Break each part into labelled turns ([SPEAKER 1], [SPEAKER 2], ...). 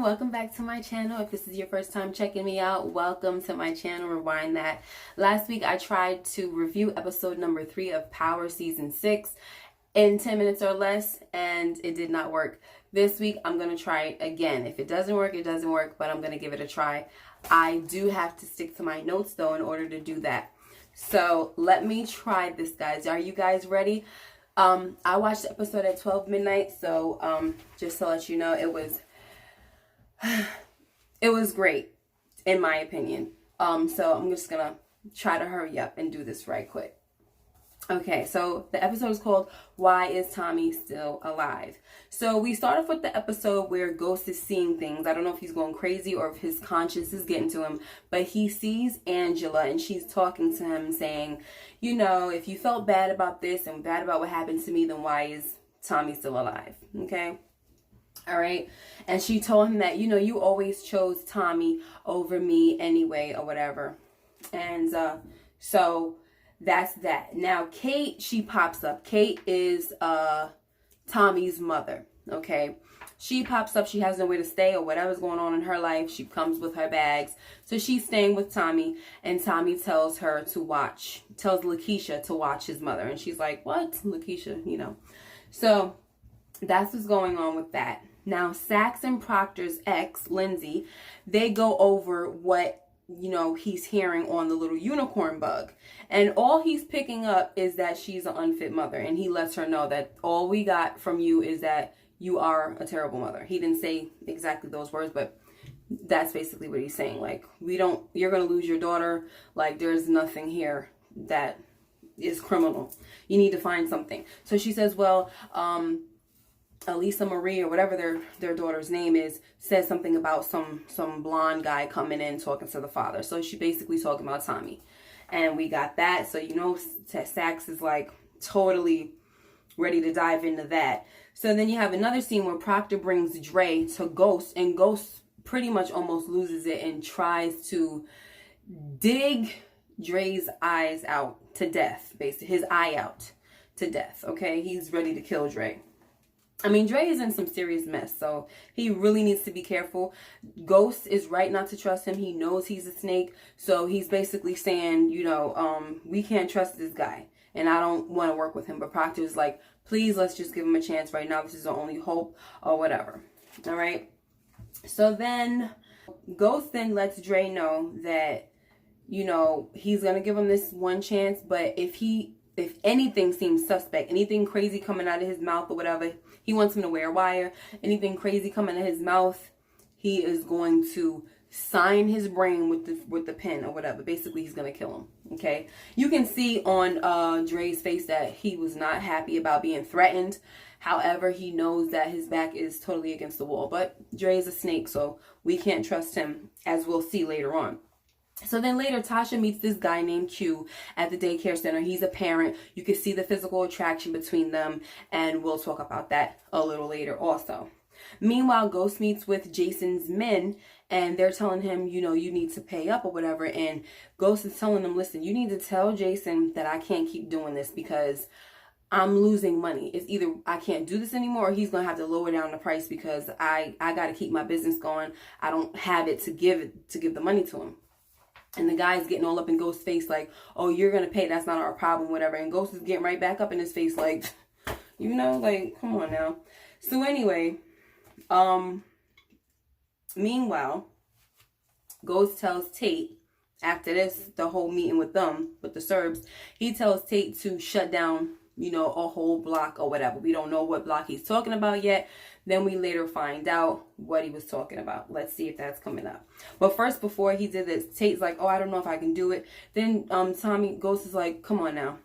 [SPEAKER 1] welcome back to my channel. If this is your first time checking me out, welcome to my channel. Rewind that. Last week I tried to review episode number 3 of Power season 6 in 10 minutes or less, and it did not work. This week I'm going to try it again. If it doesn't work, it doesn't work, but I'm going to give it a try. I do have to stick to my notes though in order to do that. So let me try this, guys. Are you guys ready? I watched the episode at 12 midnight, so just to let you know, it was great, in my opinion. So I'm just gonna try to hurry up and do this right quick. Okay, so the episode is called Why is Tommy Still Alive? So we start off with the episode where Ghost is seeing things. I don't know if he's going crazy or if his conscience is getting to him, but he sees Angela and she's talking to him saying, you know, if you felt bad about this and bad about what happened to me, then why is Tommy still alive? Okay. All right. And she told him that, you know, you always chose Tommy over me anyway or whatever. And so that's that. Now, Kate, she pops up. Kate is Tommy's mother. Okay. She pops up. She has nowhere to stay or whatever's going on in her life. She comes with her bags. So she's staying with Tommy. And Tommy tells Lakeisha to watch his mother. And she's like, what? Lakeisha, you know. So that's what's going on with that. Now, Sax and Proctor's ex, Lindsay, they go over what, you know, he's hearing on the little unicorn bug. And all he's picking up is that she's an unfit mother. And he lets her know that all we got from you is that you are a terrible mother. He didn't say exactly those words, but that's basically what he's saying. Like, you're going to lose your daughter. Like, there's nothing here that is criminal. You need to find something. So she says, well, Elisa Marie or whatever their daughter's name is says something about some blonde guy coming in talking to the father. So she basically talking about Tommy. And we got that. So, you know, Sax is like totally ready to dive into that. So then you have another scene where Proctor brings Dre to Ghost, and Ghost pretty much almost loses it and tries to dig Dre's eyes out to death, basically his eye out to death. Okay, he's ready to kill Dre. I mean, Dre is in some serious mess, so he really needs to be careful. Ghost is right not to trust him. He knows he's a snake, so he's basically saying, you know, we can't trust this guy, and I don't want to work with him. But Proctor is like, please, let's just give him a chance right now. This is the only hope, or whatever. All right. So then Ghost then lets Dre know that, you know, he's gonna give him this one chance, but if anything seems suspect, anything crazy coming out of his mouth or whatever, he wants him to wear a wire. Anything crazy coming out of his mouth, he is going to sign his brain with the pen or whatever. Basically, he's going to kill him. Okay. You can see on Dre's face that he was not happy about being threatened. However, he knows that his back is totally against the wall. But Dre is a snake, so we can't trust him, as we'll see later on. So then later, Tasha meets this guy named Q at the daycare center. He's a parent. You can see the physical attraction between them, and we'll talk about that a little later also. Meanwhile, Ghost meets with Jason's men, and they're telling him, you know, you need to pay up or whatever. And Ghost is telling them, listen, you need to tell Jason that I can't keep doing this because I'm losing money. It's either I can't do this anymore or he's going to have to lower down the price because I got to keep my business going. I don't have it to give the money to him. And the guy's getting all up in Ghost's face like, oh, you're going to pay. That's not our problem, whatever. And Ghost is getting right back up in his face like, you know, like, come on now. So anyway, meanwhile, Ghost tells Tate, after this, the whole meeting with them, with the Serbs, he tells Tate to shut down, you know, a whole block or whatever. We don't know what block he's talking about yet. Then we later find out what he was talking about. Let's see if that's coming up. But first, before he did this, Tate's like, oh, I don't know if I can do it. Then Tommy Ghost is like, come on now.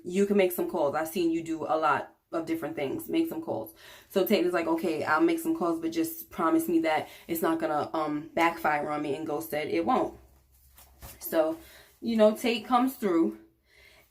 [SPEAKER 1] You can make some calls. I've seen you do a lot of different things. Make some calls. So Tate is like, okay, I'll make some calls, but just promise me that it's not going to backfire on me. And Ghost said it won't. So, you know, Tate comes through.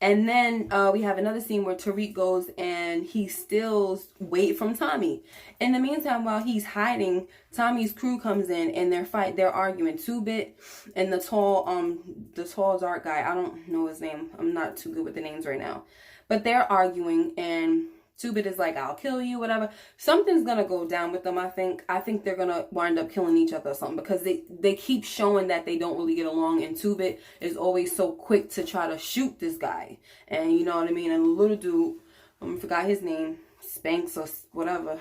[SPEAKER 1] And then we have another scene where Tariq goes and he steals weight from Tommy. In the meantime, while he's hiding, Tommy's crew comes in and they're arguing. 2-Bit and the tall dark guy. I don't know his name. I'm not too good with the names right now. But they're arguing and Two-Bit is like, I'll kill you, whatever. Something's gonna go down with them, I think. I think they're gonna wind up killing each other or something, because they keep showing that they don't really get along, and Two-Bit is always so quick to try to shoot this guy. And you know what I mean? And the little dude, I forgot his name, Spanx or whatever,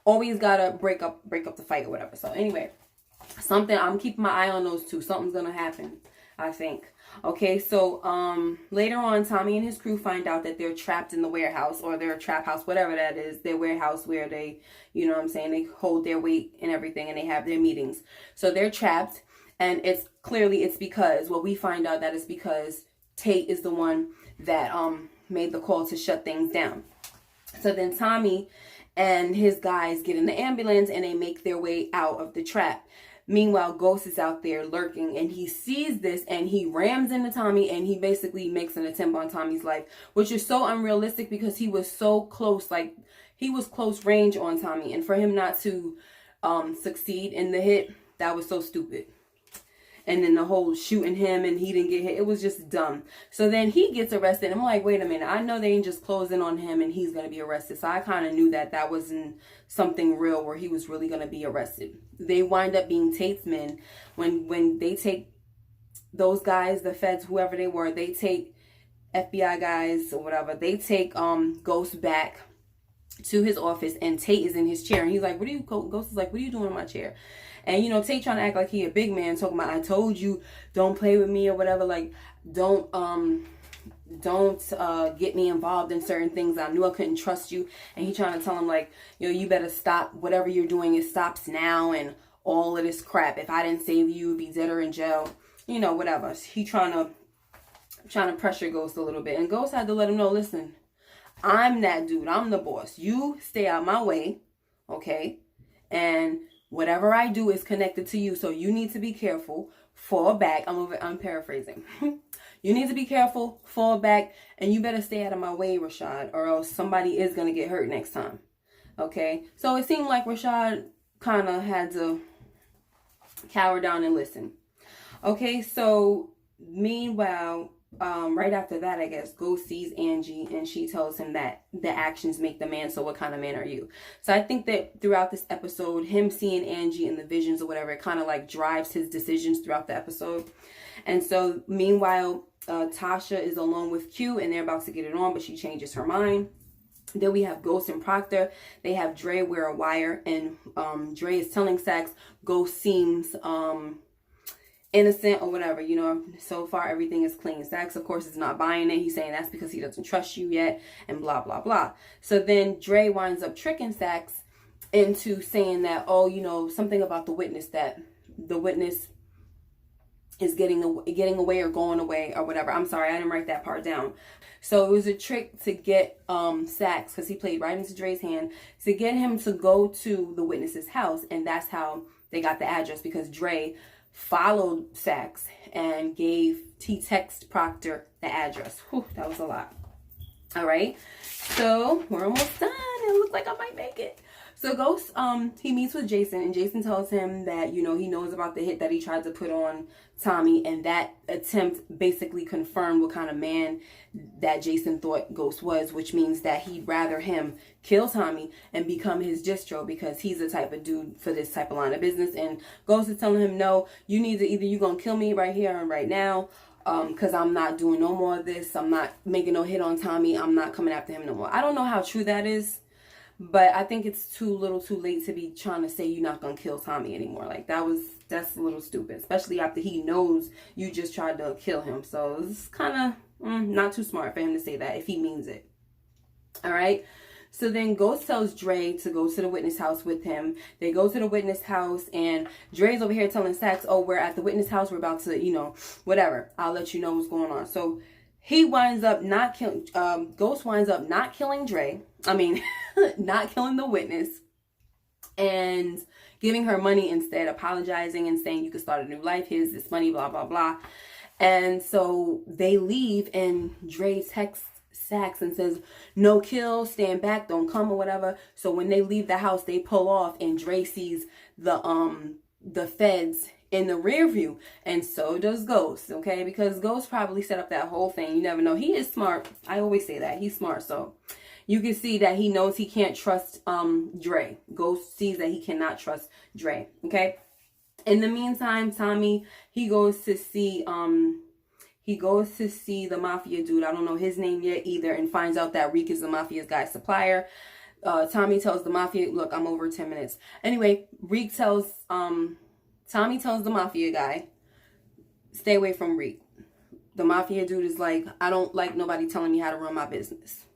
[SPEAKER 1] always gotta break up the fight or whatever. So anyway, I'm keeping my eye on those two. Something's gonna happen, I think. Okay, so later on, Tommy and his crew find out that they're trapped in the warehouse, or their trap house, whatever that is, their warehouse where they, you know what I'm saying, they hold their weight and everything, and they have their meetings. So they're trapped, and it's because, well, we find out that it's because Tate is the one that made the call to shut things down. So then Tommy and his guys get in the ambulance, and they make their way out of the trap. Meanwhile, Ghost is out there lurking, and he sees this, and he rams into Tommy, and he basically makes an attempt on Tommy's life, which is so unrealistic because he was so close, like he was close range on Tommy, and for him not to succeed in the hit, that was so stupid. And then the whole shooting him and he didn't get hit, it was just dumb. So then he gets arrested. I'm like, wait a minute, I know they ain't just closing on him and he's going to be arrested. So I kind of knew that wasn't something real where he was really going to be arrested. They wind up being Tate's men. When they take those guys, the feds, whoever they were, they take FBI guys or whatever, they take Ghost back to his office, and Tate is in his chair, and he's like, Ghost is like, what are you doing in my chair? And, you know, Tate trying to act like he a big man, talking about, I told you, don't play with me or whatever. Like, don't get me involved in certain things. I knew I couldn't trust you. And he trying to tell him, like, you know, you better stop. Whatever you're doing, it stops now. And all of this crap. If I didn't save you, you'd be dead or in jail. You know, whatever. He trying to pressure Ghost a little bit. And Ghost had to let him know, listen, I'm that dude. I'm the boss. You stay out my way. Okay? And whatever I do is connected to you, so you need to be careful. Fall back. I'm paraphrasing. You need to be careful, fall back, and you better stay out of my way, Rashad, or else somebody is going to get hurt next time. Okay? So it seemed like Rashad kind of had to cower down and listen. Okay, so meanwhile, right after that, I guess, Ghost sees Angie, and she tells him that the actions make the man, so what kind of man are you? So I think that throughout this episode, him seeing Angie in the visions or whatever, it kind of like drives his decisions throughout the episode. And so meanwhile, Tasha is alone with Q, and they're about to get it on, but she changes her mind. Then we have Ghost and Proctor. They have Dre wear a wire, and Dre is telling Saxe Ghost seems innocent or whatever, you know, so far everything is clean. Saxe, of course, is not buying it. He's saying that's because he doesn't trust you yet, and blah, blah, blah. So then Dre winds up tricking Saxe into saying that, oh, you know, something about the witness, that the witness is getting away or going away or whatever. I'm sorry, I didn't write that part down. So it was a trick to get Saxe, because he played right into Dre's hand, to get him to go to the witness's house, and that's how they got the address, because Dre followed Saxe and gave T-Text Proctor the address. Whew, that was a lot. All right, so we're almost done. It looks like I might make it. So Ghost, he meets with Jason, and Jason tells him that, you know, he knows about the hit that he tried to put on Tommy, and that attempt basically confirmed what kind of man that Jason thought Ghost was, which means that he'd rather him kill Tommy and become his distro, because he's the type of dude for this type of line of business. And Ghost is telling him, no, you need to, either you're gonna kill me right here and right now, because I'm not doing no more of this. I'm not making no hit on Tommy. I'm not coming after him no more. I don't know how true that is, but I think it's too late to be trying to say you're not going to kill Tommy anymore. Like, that's a little stupid, especially after he knows you just tried to kill him. So it's kind of not too smart for him to say that if he means it. All right. So then Ghost tells Dre to go to the witness house with him. They go to the witness house, and Dre's over here telling Saxe, oh, we're at the witness house. We're about to, you know, whatever. I'll let you know what's going on. So he winds up not killing, Ghost winds up not killing Dre. I mean, not killing the witness, and giving her money instead, apologizing and saying you can start a new life. Here's this money, blah, blah, blah. And so they leave, and Dre texts Saxe and says, no kill, stand back, don't come or whatever. So when they leave the house, they pull off, and Dre sees the feds in the rear view, and so does Ghost, okay? Because Ghost probably set up that whole thing. You never know. He is smart. I always say that. He's smart. So you can see that he knows he can't trust Dre. Ghost sees that he cannot trust Dre. Okay. In the meantime, Tommy, he goes to see the mafia dude. I don't know his name yet either, and finds out that Reek is the mafia's guy's supplier. Tommy tells the mafia, look, I'm over 10 minutes. Anyway, Tommy tells the mafia guy, stay away from Reek. The mafia dude is like, I don't like nobody telling me how to run my business.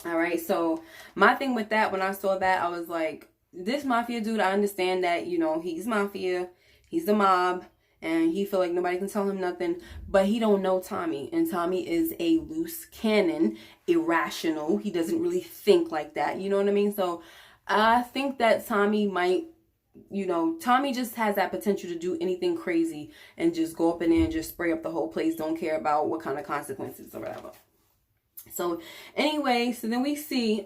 [SPEAKER 1] All right. So my thing with that, when I saw that, I was like, this mafia dude, I understand that, you know, he's mafia, he's the mob, and he feel like nobody can tell him nothing, but he don't know Tommy, and Tommy is a loose cannon, irrational. He doesn't really think like that. You know what I mean? So I think that Tommy might, you know, Tommy just has that potential to do anything crazy and just go up in there and just spray up the whole place. Don't care about what kind of consequences or whatever. So anyway, so then we see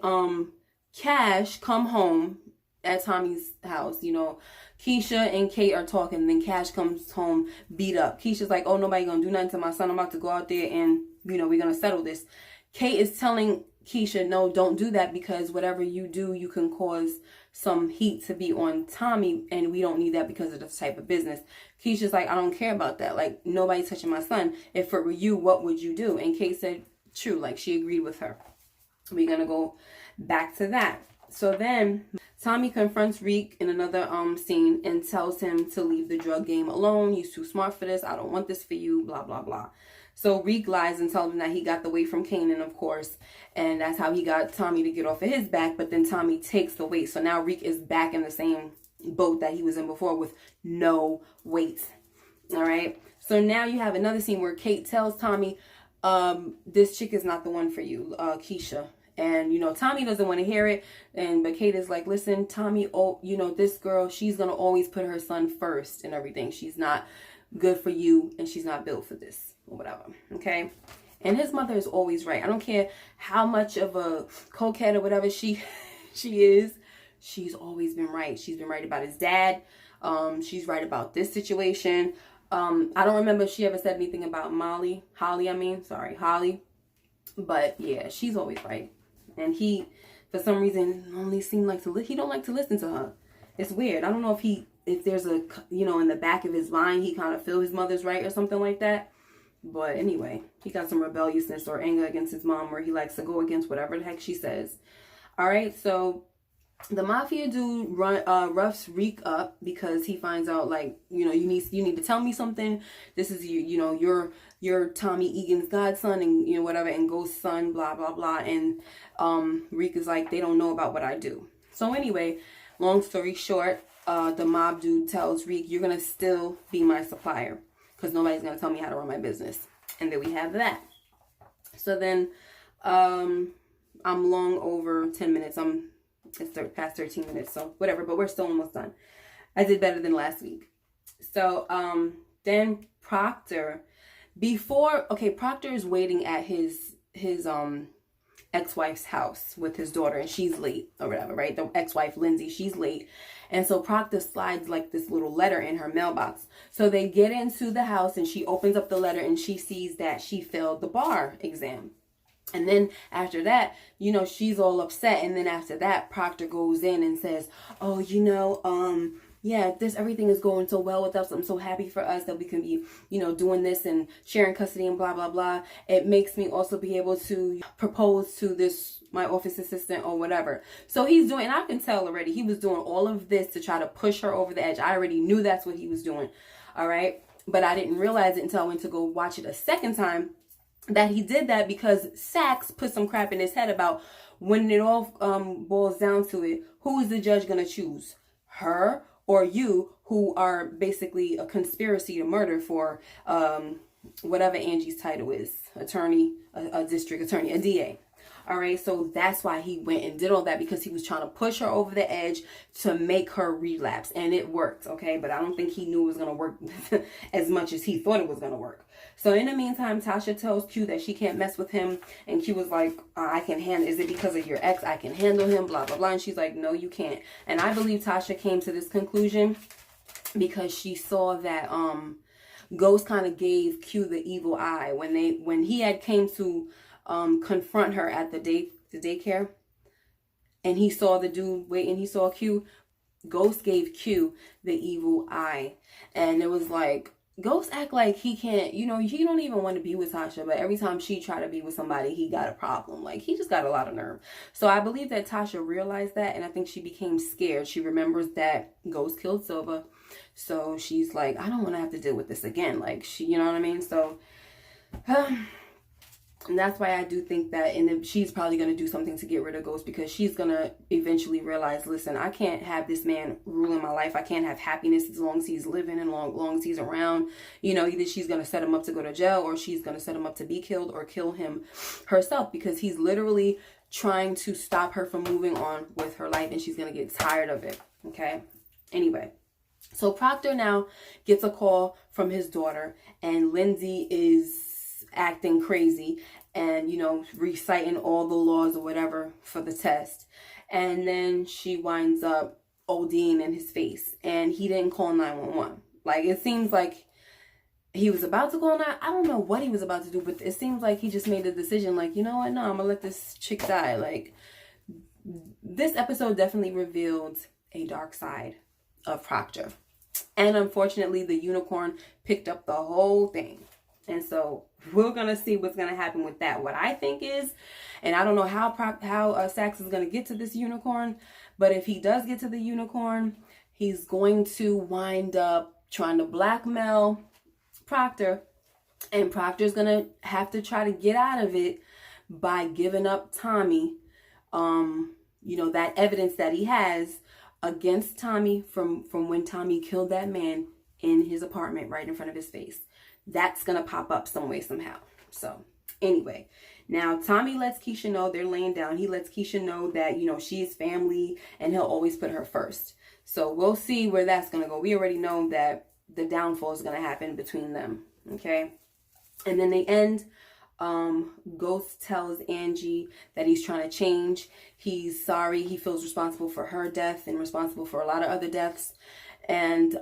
[SPEAKER 1] Cash come home at Tommy's house. You know, Keisha and Kate are talking, and then Cash comes home beat up. Keisha's like, oh, nobody gonna do nothing to my son. I'm about to go out there and, you know, we're gonna settle this. Kate is telling Keisha, no, don't do that, because whatever you do, you can cause some heat to be on Tommy, and we don't need that because of the type of business. Keisha's like, I don't care about that. Like, nobody's touching my son. If it were you, what would you do? And Kate said, true. Like, she agreed with her. We're gonna go back to that. So then Tommy confronts Reek in another scene and tells him to leave the drug game alone. You're too smart for this. I don't want this for you. Blah, blah, blah. So Reek lies and tells him that he got the weight from Kanan, of course. And that's how he got Tommy to get off of his back. But then Tommy takes the weight. So now Reek is back in the same boat that he was in before with no weight. All right. So now you have another scene where Kate tells Tommy, this chick is not the one for you, Keisha. And, you know, Tommy doesn't want to hear it. But Kate is like, listen, Tommy, oh, you know, this girl, she's going to always put her son first and everything. She's not good for you, and she's not built for this or whatever. Okay. And his mother is always right. I don't care how much of a cokehead or whatever she is. She's always been right. She's been right about his dad. She's right about this situation. I don't remember if she ever said anything about Holly. But yeah, she's always right. And he, for some reason, only seemed like he don't like to listen to her. It's weird. I don't know if there's a, you know, in the back of his mind, he kind of feel his mother's right or something like that. But anyway, he got some rebelliousness or anger against his mom where he likes to go against whatever the heck she says. All right, so the mafia dude roughs Reek up because he finds out, like, you know, you need to tell me something. This is you're Tommy Egan's godson, and, you know, whatever, and Ghost's son, blah blah blah. And Reek is like, they don't know about what I do. So anyway, long story short, the mob dude tells Reek, you're gonna still be my supplier because nobody's gonna tell me how to run my business. And then we have that. So then I'm long over 10 minutes. It's past 13 minutes, so whatever, but we're still almost done. I did better than last week. So then Proctor, Proctor is waiting at his ex-wife's house with his daughter, and she's late or whatever, right? The ex-wife, Lindsay, she's late. And so Proctor slides like this little letter in her mailbox. So they get into the house, and she opens up the letter, and she sees that she failed the bar exam. And then after that, you know, she's all upset. And then after that, Proctor goes in and says, oh, you know, yeah, everything is going so well with us. I'm so happy for us that we can be, you know, doing this and sharing custody and blah, blah, blah. It makes me also be able to propose to my office assistant or whatever. So he's doing, and I can tell already, he was doing all of this to try to push her over the edge. I already knew that's what he was doing. All right. But I didn't realize it until I went to go watch it a second time, that he did that because Saxe put some crap in his head about when it all boils down to it, who is the judge going to choose? Her or you, who are basically a conspiracy to murder for whatever Angie's title is, attorney, a district attorney, a DA. All right, so that's why he went and did all that, because he was trying to push her over the edge to make her relapse, and it worked, okay? But I don't think he knew it was going to work as much as he thought it was going to work. So in the meantime, Tasha tells Q that she can't mess with him, and Q was like, I can handle, is it because of your ex? I can handle him, blah, blah, blah. And she's like, no, you can't. And I believe Tasha came to this conclusion because she saw that Ghost kind of gave Q the evil eye when he had came to confront her at the the daycare, and he saw the dude waiting, he saw Q, Ghost gave Q the evil eye. And it was like, Ghost act like he can't, he don't even want to be with Tasha, but every time she try to be with somebody, he got a problem. Like, he just got a lot of nerve. So I believe that Tasha realized that, and I think she became scared. She remembers that Ghost killed Silva. So she's like, I don't want to have to deal with this again. Like, she, you know what I mean? So, and that's why I do think that, and then she's probably going to do something to get rid of Ghost, because she's going to eventually realize, listen, I can't have this man ruling my life. I can't have happiness as long as he's living and long as he's around. Either she's going to set him up to go to jail, or she's going to set him up to be killed, or kill him herself, because he's literally trying to stop her from moving on with her life, and she's going to get tired of it. Okay. Anyway. So Proctor now gets a call from his daughter, and Lindsay is acting crazy and, reciting all the laws or whatever for the test. And then she winds up ODing in his face, and he didn't call 911. Like, it seems like he was about to call 911. I don't know what he was about to do, but it seems like he just made a decision, like, you know what? No, I'm gonna let this chick die. Like, this episode definitely revealed a dark side of Proctor. And unfortunately, the unicorn picked up the whole thing. And so we're going to see what's going to happen with that. What I think is, and I don't know how Saxe is going to get to this unicorn, but if he does get to the unicorn, he's going to wind up trying to blackmail Proctor. And Proctor's going to have to try to get out of it by giving up Tommy, that evidence that he has against Tommy from when Tommy killed that man in his apartment right in front of his face. That's going to pop up some way, somehow. So anyway, now Tommy lets Keisha know, they're laying down. He lets Keisha know that, she's family and he'll always put her first. So we'll see where that's going to go. We already know that the downfall is going to happen between them. Okay. And then they end. Ghost tells Angie that he's trying to change. He's sorry. He feels responsible for her death and responsible for a lot of other deaths. And,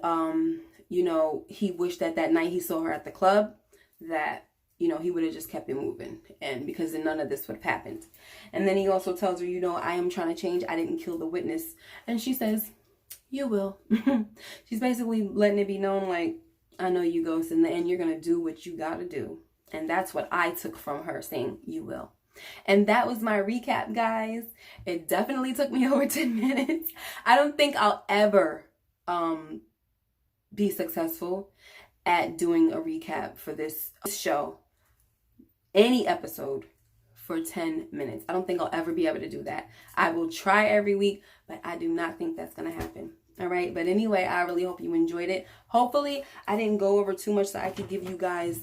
[SPEAKER 1] he wished that night he saw her at the club, that, he would have just kept it moving, and because then none of this would have happened. And then he also tells her, I am trying to change. I didn't kill the witness. And she says, you will. She's basically letting it be known, like, I know you, Ghost. In the end, you're going to do what you got to do. And that's what I took from her, saying, you will. And that was my recap, guys. It definitely took me over 10 minutes. I don't think I'll ever be successful at doing a recap for this show, any episode, for 10 minutes. I don't think I'll ever be able to do that. I will try every week, but I do not think that's going to happen. All right. But anyway, I really hope you enjoyed it. Hopefully I didn't go over too much, so I could give you guys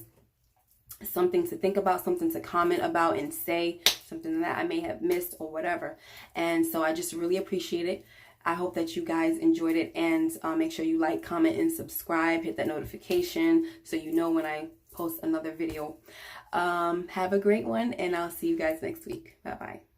[SPEAKER 1] something to think about, something to comment about and say, something that I may have missed or whatever. And so I just really appreciate it. I hope that you guys enjoyed it, and make sure you like, comment, and subscribe. Hit that notification so you know when I post another video. Have a great one, and I'll see you guys next week. Bye-bye.